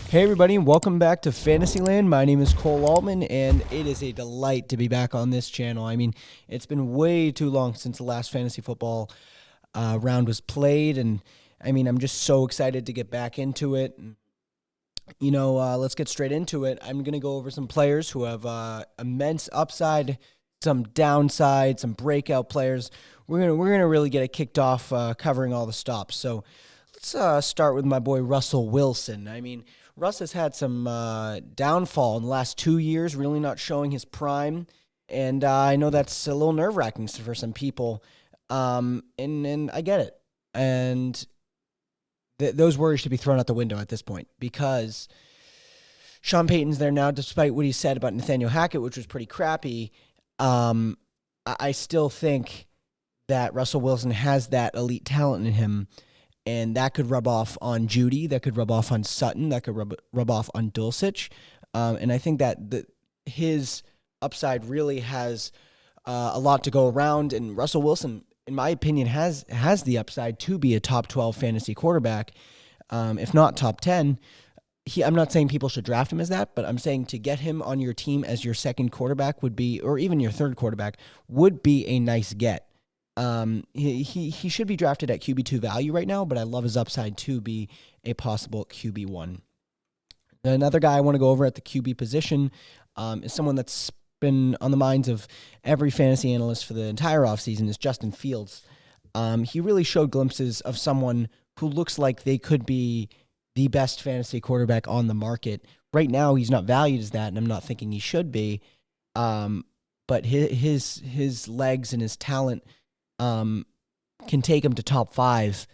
Hey everybody, and welcome back to Fantasyland. My name is Cole Altman, and it is a delight to be back on this channel. I mean, it's been way too long since the last fantasy football round was played, and I mean, I'm just so excited to get back into it. Let's get straight into it. I'm going to go over some players who have immense upside, some downside, some breakout players. We're gonna really get it kicked off covering all the stops. So let's start with my boy Russell Wilson. I mean, Russ has had some downfall in the last 2 years, really not showing his prime, and I know that's a little nerve wracking for some people, and I get it, and those worries should be thrown out the window at this point because Sean Payton's there now, despite what he said about Nathaniel Hackett, which was pretty crappy. I still think that Russell Wilson has that elite talent in him, and that could rub off on Judy, that could rub off on Sutton, that could rub off on Dulcich. And I think that his upside really has a lot to go around, and Russell Wilson, in my opinion, has the upside to be a top 12 fantasy quarterback, if not top 10. I'm not saying people should draft him as that, but I'm saying to get him on your team as your second quarterback would be, or even your third quarterback, would be a nice get. He should be drafted at QB2 value right now, but I love his upside to be a possible QB1. Another guy I want to go over at the QB position is someone that's been on the minds of every fantasy analyst for the entire offseason is Justin Fields. He really showed glimpses of someone who looks like they could be the best fantasy quarterback on the market. Right now, he's not valued as that, and I'm not thinking he should be. But his legs and his talent can take him to top 5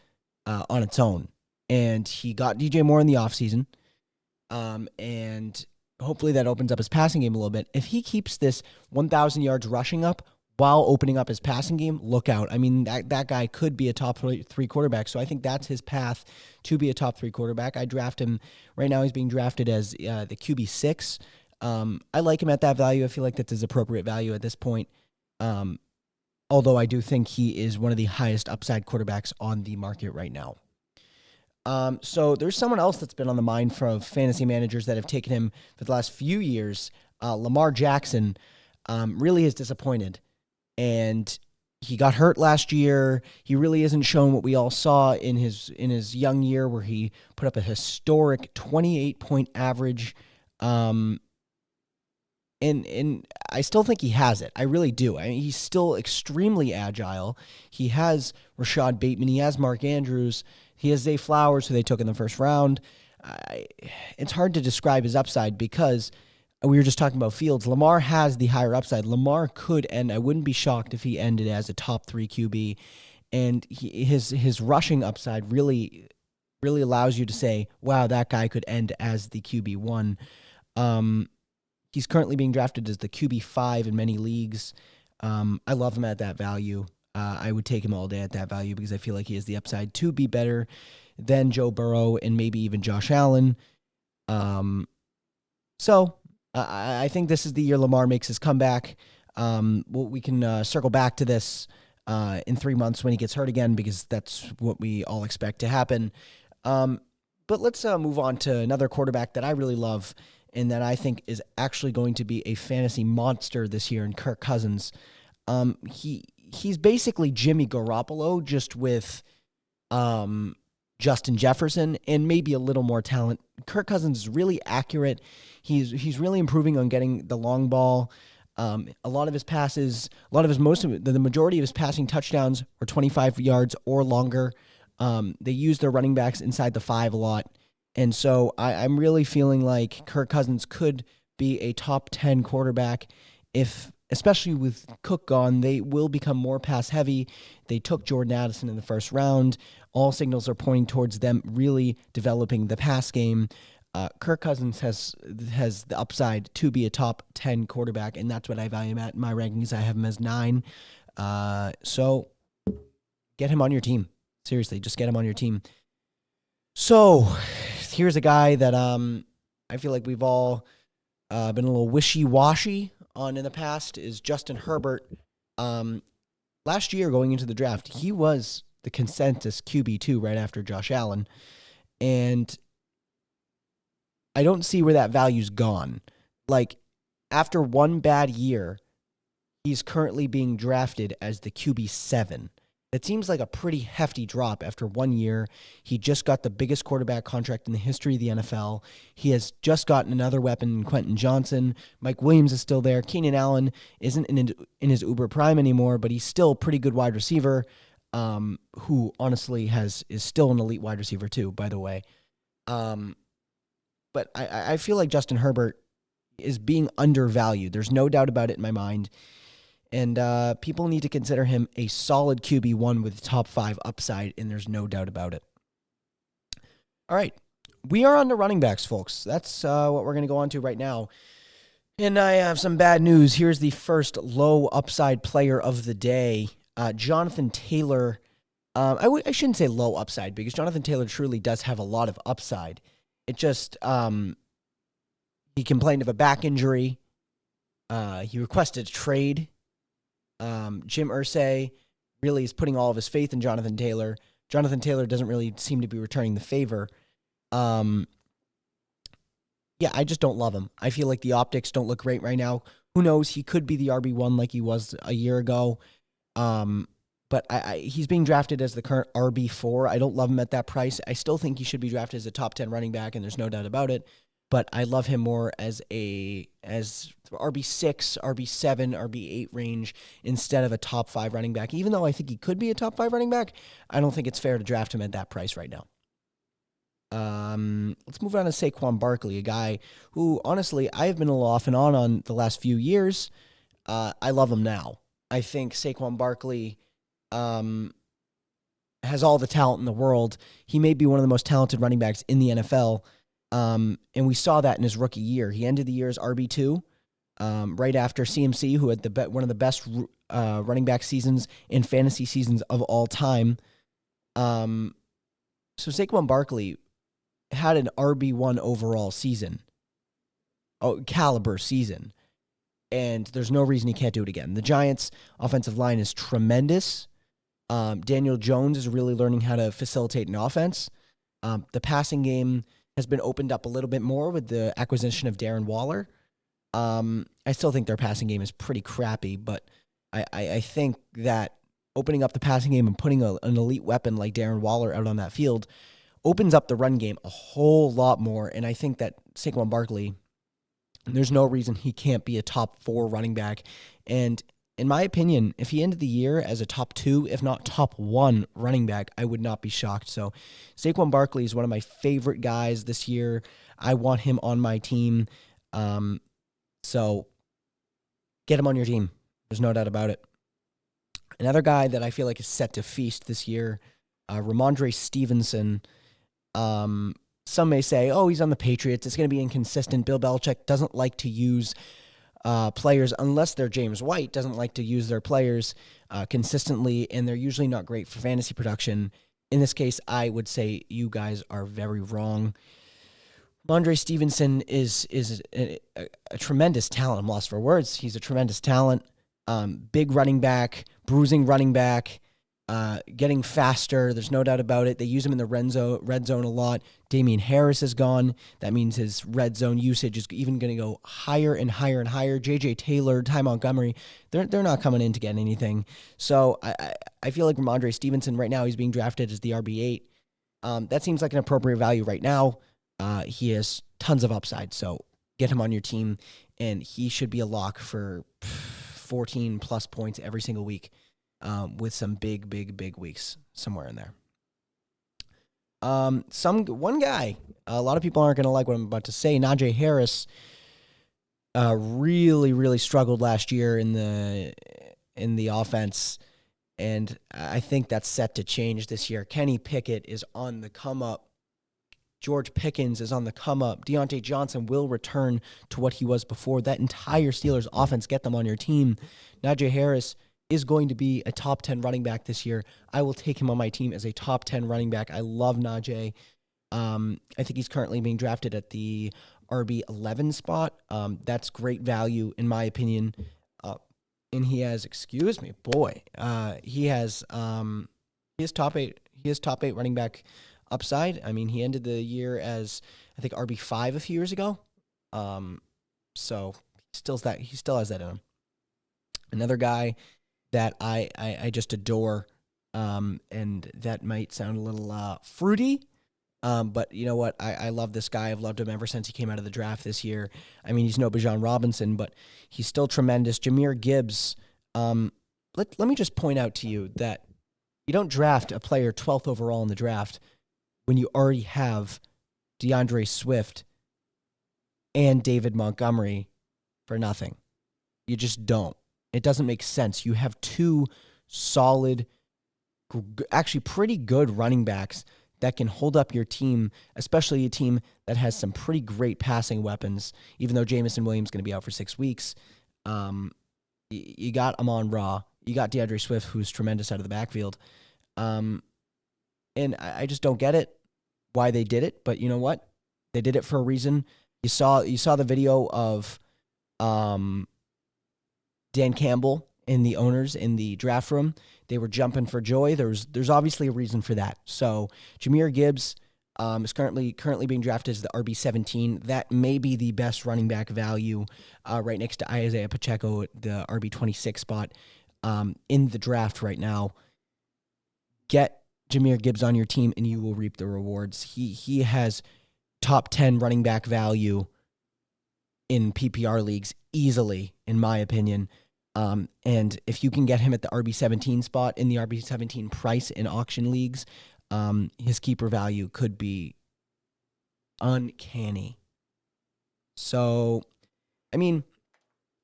on its own. And he got DJ Moore in the offseason. And hopefully that opens up his passing game a little bit. If he keeps this 1,000 yards rushing up while opening up his passing game, look out. I mean, that guy could be a top 3 quarterback. So I think that's his path to be a top 3 quarterback. I draft him. Right now he's being drafted as the QB6. I like him at that value. I feel like that's his appropriate value at this point. Although I do think he is one of the highest upside quarterbacks on the market right now. So there's someone else that's been on the mind for fantasy managers that have taken him for the last few years. Lamar Jackson really is disappointed. And he got hurt last year. He really isn't shown what we all saw in his young year where he put up a historic 28-point average. And I still think he has it. I really do. I mean, he's still extremely agile. He has Rashad Bateman. He has Mark Andrews. He has Zay Flowers, who they took in the first round. It's hard to describe his upside because we were just talking about Fields. Lamar has the higher upside. Lamar could end. I wouldn't be shocked if he ended as a top 3 QB. And his rushing upside really allows you to say, wow, that guy could end as the QB1. He's currently being drafted as the QB5 in many leagues. I love him at that value. I would take him all day at that value because I feel like he has the upside to be better than Joe Burrow and maybe even Josh Allen. So I think this is the year Lamar makes his comeback. We can circle back to this in 3 months when he gets hurt again because that's what we all expect to happen. But let's move on to another quarterback that I really love and that I think is actually going to be a fantasy monster this year in Kirk Cousins. He's basically Jimmy Garoppolo, just with Justin Jefferson and maybe a little more talent. Kirk Cousins is really accurate. He's really improving on getting the long ball. A lot of his passes, the majority of his passing touchdowns were 25 yards or longer. They use their running backs inside the 5 a lot. And so I'm really feeling like Kirk Cousins could be a top 10 quarterback especially with Cook gone. They will become more pass heavy. They took Jordan Addison in the first round. All signals are pointing towards them really developing the pass game. Kirk Cousins has the upside to be a top 10 quarterback, and that's what I value him at in my rankings. I have him as 9. So get him on your team. Seriously, just get him on your team. So here's a guy that I feel like we've all been a little wishy-washy on in the past is Justin Herbert. Last year going into the draft, he was the consensus QB2 right after Josh Allen. And I don't see where that value's gone. Like, after one bad year, he's currently being drafted as the QB7. It seems like a pretty hefty drop after 1 year. He just got the biggest quarterback contract in the history of the NFL. He has just gotten another weapon in Quentin Johnson. Mike Williams is still there. Keenan Allen isn't in his uber prime anymore, but he's still a pretty good wide receiver, who honestly is still an elite wide receiver too, by the way. But I feel like Justin Herbert is being undervalued. There's no doubt about it in my mind. And people need to consider him a solid QB1 with top 5 upside, and there's no doubt about it. All right. We are on to running backs, folks. That's what we're going to go on to right now. And I have some bad news. Here's the first low upside player of the day, Jonathan Taylor. I shouldn't say low upside because Jonathan Taylor truly does have a lot of upside. It just, he complained of a back injury. He requested a trade. Jim Irsay really is putting all of his faith in Jonathan Taylor. Jonathan Taylor doesn't really seem to be returning the favor. Yeah, I just don't love him. I feel like the optics don't look great right now. Who knows? He could be the RB1 like he was a year ago. But he's being drafted as the current RB4. I don't love him at that price. I still think he should be drafted as a top 10 running back, and there's no doubt about it. But I love him more as RB6, RB7, RB8 range instead of a top 5 running back. Even though I think he could be a top 5 running back, I don't think it's fair to draft him at that price right now. Let's move on to Saquon Barkley, a guy who, honestly, I have been a little off and on the last few years. I love him now. I think Saquon Barkley has all the talent in the world. He may be one of the most talented running backs in the NFL. And we saw that in his rookie year. He ended the year as RB2, right after CMC, who had one of the best running back seasons and fantasy seasons of all time. So Saquon Barkley had an RB1 overall season, caliber season, and there's no reason he can't do it again. The Giants' offensive line is tremendous. Daniel Jones is really learning how to facilitate an offense. The passing game has been opened up a little bit more with the acquisition of Darren Waller. I still think their passing game is pretty crappy, but I think that opening up the passing game and putting an elite weapon like Darren Waller out on that field opens up the run game a whole lot more, and I think that Saquon Barkley, there's no reason he can't be a top 4 running back. And in my opinion, if he ended the year as a top 2, if not top 1 running back, I would not be shocked. So Saquon Barkley is one of my favorite guys this year. I want him on my team. So get him on your team. There's no doubt about it. Another guy that I feel like is set to feast this year, Ramondre Stevenson. Some may say, oh, he's on the Patriots. It's going to be inconsistent. Bill Belichick doesn't like to use players, unless they're James White, doesn't like to use their players consistently, and they're usually not great for fantasy production. In this case, I would say you guys are very wrong. Ramondre Stevenson is a tremendous talent. I'm lost for words. He's a tremendous talent. Big running back, bruising running back, getting faster. There's no doubt about it. They use him in the red zone a lot. Damian Harris is gone. That means his red zone usage is even going to go higher and higher and higher. J.J. Taylor, Ty Montgomery, they're not coming in to get anything. So I feel like Ramondre Stevenson right now, he's being drafted as the RB8. That seems like an appropriate value right now. He has tons of upside, so get him on your team, and he should be a lock for 14-plus points every single week. With some big weeks somewhere in there. One guy, a lot of people aren't going to like what I'm about to say. Najee Harris really struggled last year in the offense, and I think that's set to change this year. Kenny Pickett is on the come up. George Pickens is on the come up. Deontay Johnson will return to what he was before. That entire Steelers offense, get them on your team. Najee Harris is going to be a top 10 running back this year. I will take him on my team as a top 10 running back. I love Najee. I think he's currently being drafted at the RB11 spot. That's great value in my opinion. And he has, he has top 8 running back upside. I mean, he ended the year as, I think, RB5 a few years ago. So he still has that in him. Another guy that I just adore, and that might sound a little fruity, but you know what? I love this guy. I've loved him ever since he came out of the draft this year. I mean, he's no Bijan Robinson, but he's still tremendous. Jahmyr Gibbs. Let me just point out to you that you don't draft a player 12th overall in the draft when you already have DeAndre Swift and David Montgomery for nothing. You just don't. It doesn't make sense. You have two solid, actually pretty good running backs that can hold up your team, especially a team that has some pretty great passing weapons, even though Jameson Williams is going to be out for 6 weeks. You got Amon-Ra. You got DeAndre Swift, who's tremendous out of the backfield. And I just don't get it, why they did it. But you know what? They did it for a reason. You saw the video of Dan Campbell and the owners in the draft room. They were jumping for joy. There's obviously a reason for that. So Jahmyr Gibbs is currently being drafted as the RB17. That may be the best running back value, right next to Isaiah Pacheco at the RB26 spot in the draft right now. Get Jahmyr Gibbs on your team, and you will reap the rewards. He has top 10 running back value in PPR leagues easily, in my opinion. And if you can get him at the RB17 spot in the RB17 price in auction leagues, his keeper value could be uncanny. So, I mean,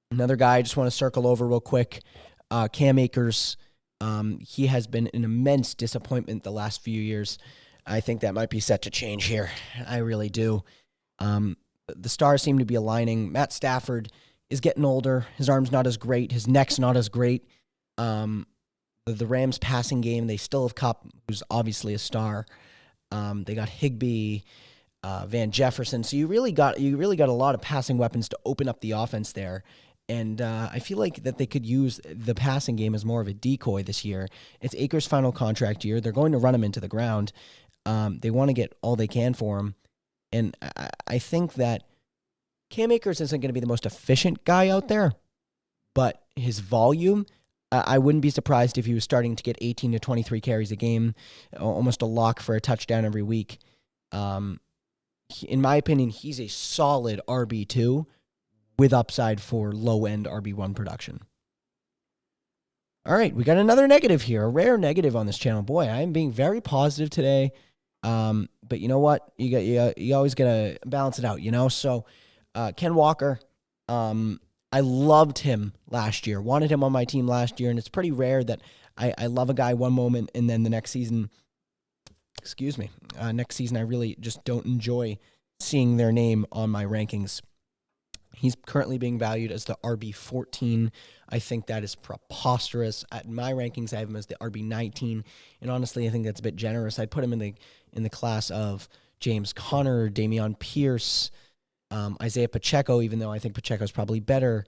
another guy I just want to circle over real quick, Cam Akers. He has been an immense disappointment the last few years. I think that might be set to change here. I really do. The stars seem to be aligning. Matt Stafford is getting older. His arm's not as great. His neck's not as great. The Rams passing game, they still have Kupp, who's obviously a star. They got Higbee, Van Jefferson. So you really got a lot of passing weapons to open up the offense there. And I feel like that they could use the passing game as more of a decoy this year. It's Akers' final contract year. They're going to run him into the ground. They want to get all they can for him. And I think that Cam Akers isn't going to be the most efficient guy out there, but his volume, I wouldn't be surprised if he was starting to get 18 to 23 carries a game, almost a lock for a touchdown every week. In my opinion, he's a solid RB2 with upside for low-end RB1 production. All right, we got another negative here, a rare negative on this channel. Boy, I'm being very positive today. But you know what? You always gotta balance it out, you know? So, Ken Walker, I loved him last year, wanted him on my team last year, and it's pretty rare that I love a guy one moment and then the next season, I really just don't enjoy seeing their name on my rankings. He's currently being valued as the RB14. I think that is preposterous. At my rankings, I have him as the RB19, and honestly, I think that's a bit generous. I'd put him in the class of James Conner, Dameon Pierce, Isaiah Pacheco, even though I think Pacheco's probably better.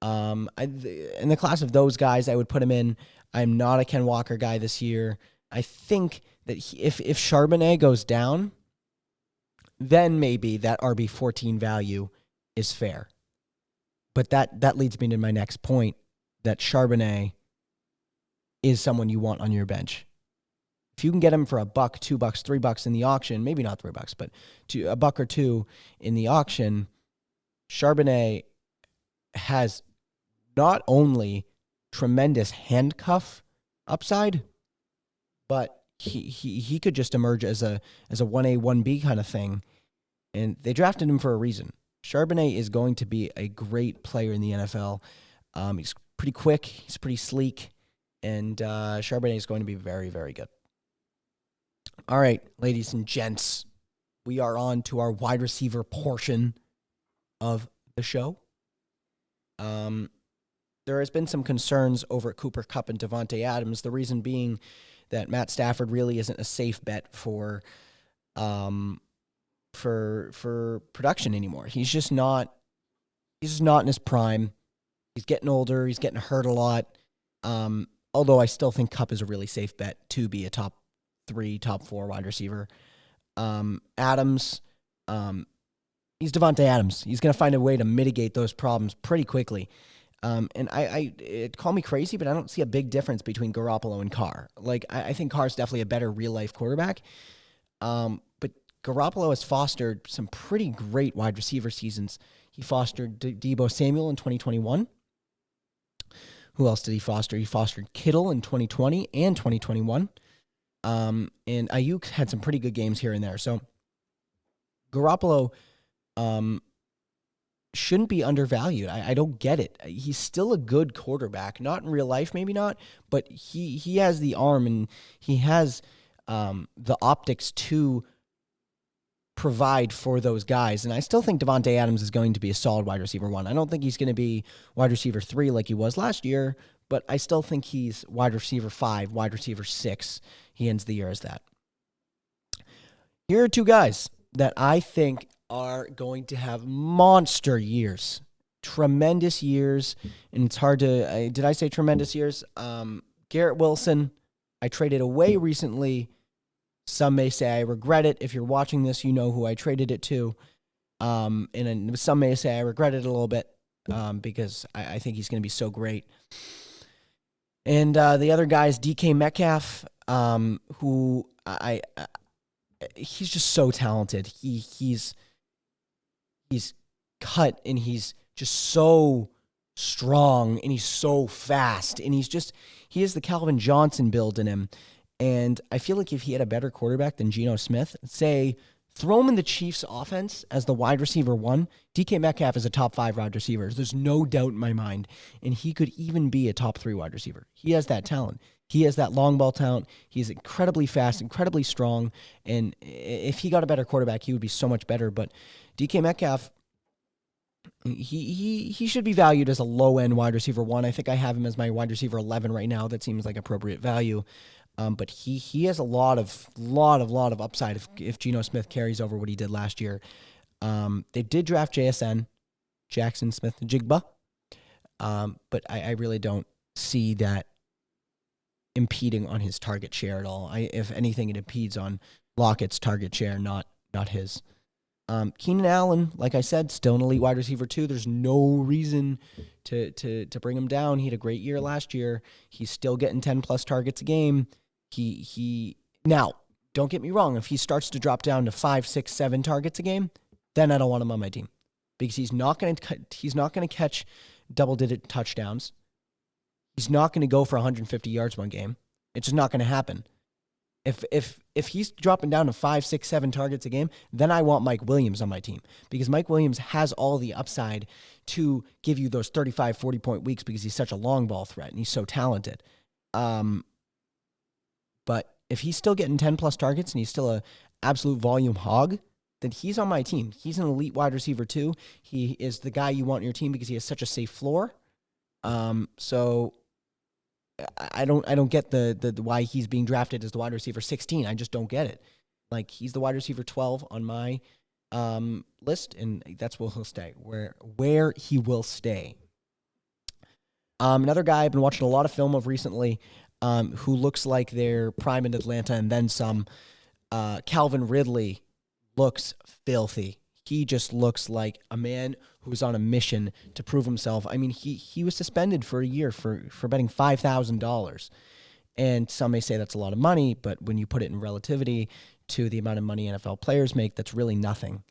In the class of those guys, I would put him in. I'm not a Ken Walker guy this year. I think that if Charbonnet goes down, then maybe that RB14 value is fair. But that leads me to my next point, that Charbonnet is someone you want on your bench. If you can get him for $1, $2, $3 in the auction, maybe not $3, but $1 or $2 in the auction, Charbonnet has not only tremendous handcuff upside, but he could just emerge as a 1A, 1B kind of thing. And they drafted him for a reason. Charbonnet is going to be a great player in the NFL. He's pretty quick. He's pretty sleek. And Charbonnet is going to be very, very good. All right, ladies and gents, we are on to our wide receiver portion of the show. There has been some concerns over at Cooper Kupp and Davante Adams. The reason being that Matt Stafford really isn't a safe bet for production anymore. He's just not in his prime. He's getting older. He's getting hurt a lot. Although I still think Kupp is a really safe bet to be a top 3, top 4 wide receiver. Adams, he's Devontae Adams. He's going to find a way to mitigate those problems pretty quickly. And call me crazy, but I don't see a big difference between Garoppolo and Carr. Like, I think Carr's definitely a better real-life quarterback. But Garoppolo has fostered some pretty great wide receiver seasons. He fostered Deebo Samuel in 2021. Who else did he foster? He fostered Kittle in 2020 and 2021. And Ayuk had some pretty good games here and there. So Garoppolo shouldn't be undervalued. I don't get it. He's still a good quarterback. Not in real life, maybe not, but he has the arm and he has the optics to provide for those guys. And I still think Devontae Adams is going to be a solid wide receiver 1. I don't think he's going to be wide receiver 3 like he was last year, but I still think he's wide receiver 5, wide receiver 6. He ends the year as that. Here are 2 guys that I think are going to have monster years, tremendous years, and it's hard to, did I say tremendous years? Garrett Wilson, I traded away recently. Some may say I regret it. If you're watching this, you know who I traded it to. And some may say I regret it a little bit because I think he's going to be so great. And the other guy is DK Metcalf, who he's just so talented. He's cut and he's just so strong and he's so fast and he has the Calvin Johnson build in him. And I feel like if he had a better quarterback than Geno Smith, say, throw him in the Chiefs' offense as the wide receiver 1, DK Metcalf is a top 5 wide receiver. There's no doubt in my mind. And he could even be a top 3 wide receiver. He has that talent. He has that long ball talent. He's incredibly fast, incredibly strong. And if he got a better quarterback, he would be so much better. But DK Metcalf, he should be valued as a low-end wide receiver 1. I think I have him as my wide receiver 11 right now. That seems like appropriate value. But he has a lot of upside if Geno Smith carries over what he did last year. They did draft JSN, Jackson Smith-Njigba, but I really don't see that impeding on his target share at all. If anything, it impedes on Lockett's target share, not his. Keenan Allen, like I said, still an elite wide receiver 2. There's no reason to bring him down. He had a great year last year. He's still getting 10+ targets a game. Now, don't get me wrong. If he starts to drop down to 5, 6, 7 targets a game, then I don't want him on my team because he's not going to catch double-digit touchdowns. He's not going to go for 150 yards one game. It's just not going to happen. If he's dropping down to 5, 6, 7 targets a game, then I want Mike Williams on my team because Mike Williams has all the upside to give you those 35, 40-point weeks because he's such a long ball threat and he's so talented. But if he's still getting 10+ targets and he's still a absolute volume hog, then he's on my team. He's an elite wide receiver too. He is the guy you want on your team because he has such a safe floor. So I don't get the why he's being drafted as the wide receiver 16. I just don't get it. Like, he's the wide receiver 12 on my list, and that's where he'll stay. Where he will stay. Another guy I've been watching a lot of film of recently, who looks like they're prime in Atlanta and then some. Calvin Ridley looks filthy. He just looks like a man who's on a mission to prove himself. I mean, he was suspended for a year for betting $5,000. And some may say that's a lot of money, but when you put it in relativity to the amount of money NFL players make, that's really nothing.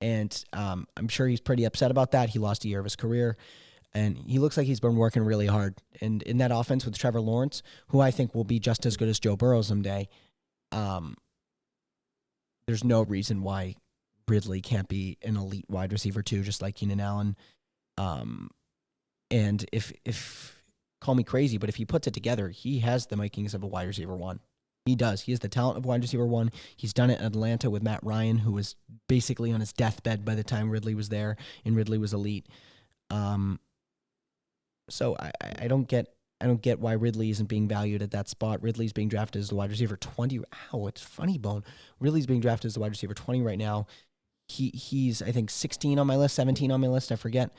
And I'm sure he's pretty upset about that. He lost a year of his career. And he looks like he's been working really hard. And in that offense with Trevor Lawrence, who I think will be just as good as Joe Burrow someday, there's no reason why Ridley can't be an elite wide receiver too, just like Keenan Allen. And if call me crazy, but if he puts it together, he has the makings of a wide receiver 1. He does. He has the talent of wide receiver 1. He's done it in Atlanta with Matt Ryan, who was basically on his deathbed by the time Ridley was there, and Ridley was elite. So I don't get why Ridley isn't being valued at that spot. Ridley's being drafted as the wide receiver 20. Ow, it's funny bone. Ridley's being drafted as the wide receiver 20 right now. He's I think 16 on my list, 17 on my list, I forget.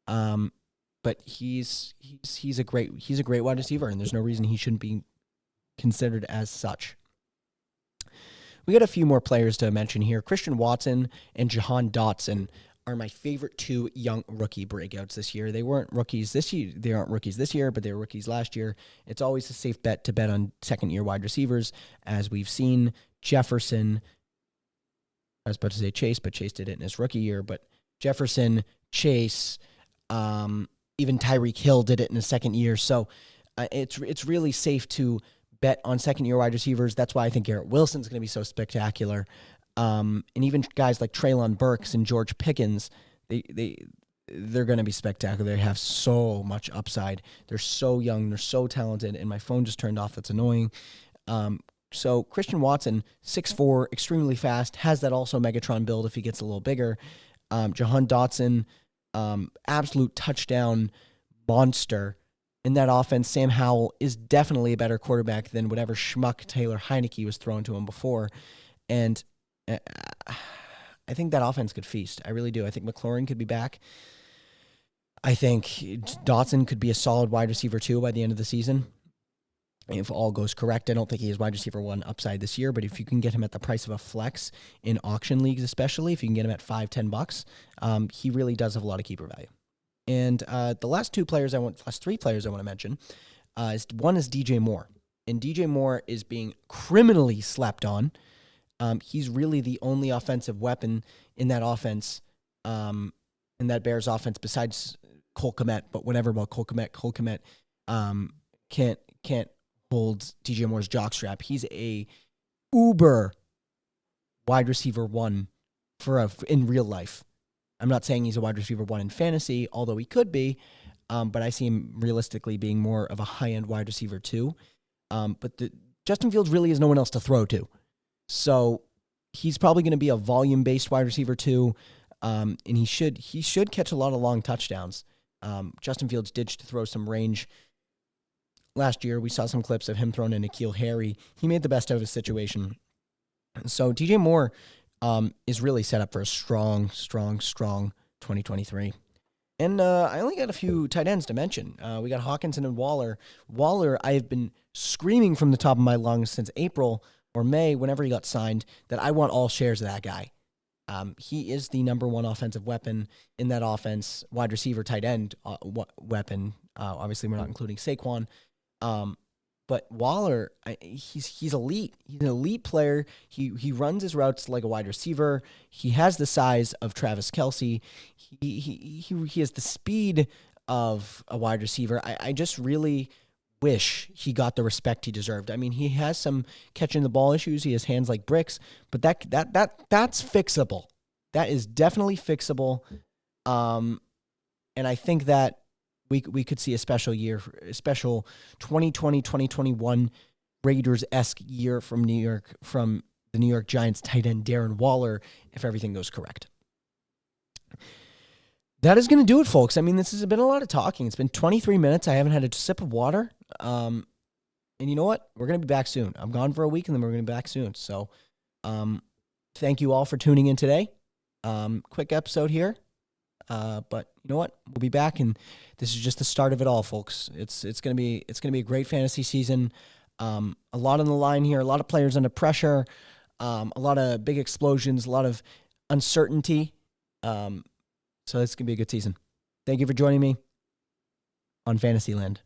But he's a great wide receiver, and there's no reason he shouldn't be considered as such. we got a few more players to mention here. Christian Watson and Jahan Dotson are my favorite two young rookie breakouts this year. They weren't rookies this year. They aren't rookies this year, but they were rookies last year. It's always a safe bet to bet on second-year wide receivers, as we've seen Jefferson. I was about to say Chase, but Chase did it in his rookie year. But Jefferson, Chase, even Tyreek Hill did it in his second year. So it's really safe to bet on second-year wide receivers. That's why I think Garrett Wilson's going to be so spectacular. And even guys like Treylon Burks and George Pickens, they're going to be spectacular. They have so much upside. They're so young. They're so talented. And my phone just turned off. That's annoying. So Christian Watson, 6'4", extremely fast, has that also Megatron build if he gets a little bigger. Jahan Dotson, absolute touchdown monster in that offense. Sam Howell is definitely a better quarterback than whatever schmuck Taylor Heineke was throwing to him before. And I think that offense could feast. I really do. I think McLaurin could be back. I think Dotson could be a solid wide receiver too by the end of the season. If all goes correct, I don't think he is wide receiver one upside this year, but if you can get him at the price of a flex in auction leagues, especially if you can get him at $5-10, he really does have a lot of keeper value. And the last three players I want to mention one is DJ Moore, and DJ Moore is being criminally slept on. He's really the only offensive weapon in that offense, in that Bears offense, besides Cole Kmet. But whatever about Cole Kmet can't hold DJ Moore's jockstrap. He's a uber wide receiver one in real life. I'm not saying he's a wide receiver one in fantasy, although he could be, but I see him realistically being more of a high-end wide receiver two. But Justin Fields really has no one else to throw to. So he's probably going to be a volume-based wide receiver too, and he should catch a lot of long touchdowns. Justin Fields did throw some range last year. We saw some clips of him throwing in N'Keal Harry. He made the best out of his situation. So DJ Moore is really set up for a strong 2023. And I only got a few tight ends to mention. We got Hawkinson and Waller. Waller, I have been screaming from the top of my lungs since April or May, whenever he got signed, that I want all shares of that guy. He is the number one offensive weapon in that offense, wide receiver, tight end weapon. Obviously, we're not including Saquon. But Waller, he's elite. He's an elite player. He runs his routes like a wide receiver. He has the size of Travis Kelce. He has the speed of a wide receiver. I just really wish he got the respect he deserved. I mean, he has some catching the ball issues. He has hands like bricks, but that's fixable. That is definitely fixable. And I think that we could see a special 2020-2021 Raiders-esque year from the New York Giants tight end Darren Waller if everything goes correct. That is going to do it, folks. I mean, this has been a lot of talking. It's been 23 minutes. I haven't had a sip of water. And you know what? We're going to be back soon. I'm gone for a week, and then we're going to be back soon. So thank you all for tuning in today. Quick episode here. But you know what? We'll be back, and this is just the start of it all, folks. It's going to be a great fantasy season. A lot on the line here. A lot of players under pressure. A lot of big explosions. A lot of uncertainty. So it's going to be a good season. Thank you for joining me on Fantasyland.